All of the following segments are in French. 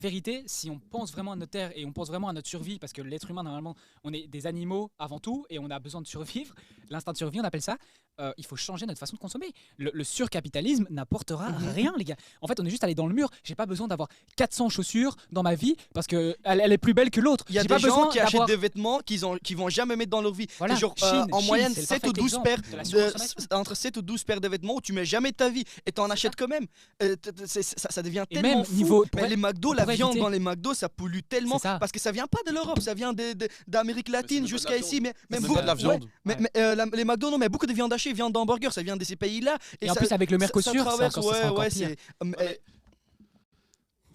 vérité, si on pense vraiment à notre terre et on pense vraiment à notre survie, parce que l'être humain, normalement, on est des animaux avant tout et on a besoin de survivre, l'instinct de survie, on appelle ça, il faut changer notre façon de consommer. Le surcapitalisme n'apportera rien, les gars. En fait, on est juste allé dans le mur. J'ai pas besoin d'avoir 400 chaussures dans ma vie parce qu'elle elle est plus belle que l'autre. Il y a J'ai des pas gens besoin qui achètent d'avoir- des vêtements qu'ils vont jamais mettre dans leur vie. Voilà, Et genre, Chine, en Chine, moyenne, c'est le 7 ou parfait 12 exemple paires, de la surconsommation. entre 7 ou 12 paires de vêtements où tu mets jamais ta vie et t'en achètes quand même. Ça devient Et tellement même fou. niveau- Mais les McDo, on la pourrait viande éviter. dans les McDo, ça pollue tellement C'est ça. parce que ça vient pas de l'Europe, ça vient d'Amérique latine même pas de jusqu'à la ici. Mais C'est beaucoup- pas de la viande. ouais, les McDo, non, mais beaucoup de viande hachée, viande d'hamburger, ça vient de ces pays-là. Et en ça- plus, avec le ça Mercosur, c'est traverse, encore- ça sera encore ouais, pire.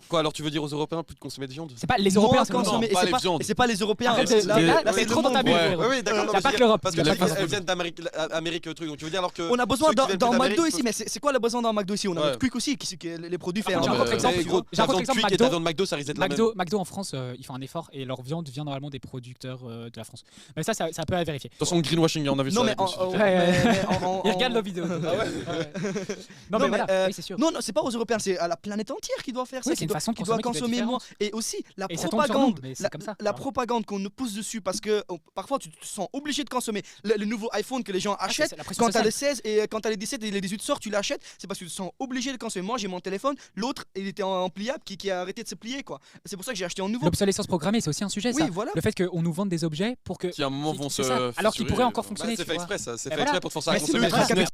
Quoi, alors tu veux dire aux Européens plus de consommer de viande? C'est pas les moins Européens, c'est le consommer. non, Et pas c'est les pas- viandes. et c'est pas les Européens. Arrête là, de- là, là, là, c'est c'est trop le dans ta monde. bulle, Ouais, frérot. ouais, d'accord. Il non, y a mais pas je que veux l'Europe. Parce Il y que a pas que elles viennent d'Amérique truc. Donc tu veux dire alors que. On a besoin ceux qui viennent dans d'Amérique McDo ici, mais c'est quoi le besoin dans McDo ici? On a Ouais. notre Quick aussi, les produits faits Par en contre, j'ai un Europe. autre exemple, gros, j'ai un ta autre viande exemple, cuite et ta McDo. viande McDo, ça risque d'être la même. McDo en France, ils font un effort et leur viande vient normalement des producteurs de la France. Mais ça peut à vérifier. De toute façon, greenwashing, on a vu Non, ça. mais avec le sujet. Ils regardent nos vidéos. Non, Non, mais mais, voilà, oui, c'est sûr. non, c'est pas aux Européens, c'est à la planète entière qui doit faire ça, Oui, c'est une façon de qui doit consommer qui doit être consommer moins. Et aussi la Et ça tombe sur nous, propagande, mais c'est comme ça. la Voilà. propagande qu'on nous pousse dessus parce que parfois tu te sens obligé de consommer le nouveau iPhone que les gens achètent. c'est la pression Quand t'as sociale. les 16 et quand t'as les 17 et les 18 sort, tu l'achètes. C'est parce que tu te sens obligé de consommer. Moi, j'ai mon téléphone, l'autre il était en pliable qui a arrêté de se plier quoi. C'est pour ça que j'ai acheté en nouveau. L'obsolescence programmée, c'est aussi un sujet. Oui, ça. voilà. Le fait qu'on nous vende des objets pour que. Qui à un moment vont C'est se. ça. Alors qu'ils fissurer, pourraient encore bah, fonctionner. C'est tu fait vois. exprès, ça. C'est Et fait voilà. exprès pour te forcer à Mais c'est consommer. ultra capitaliste.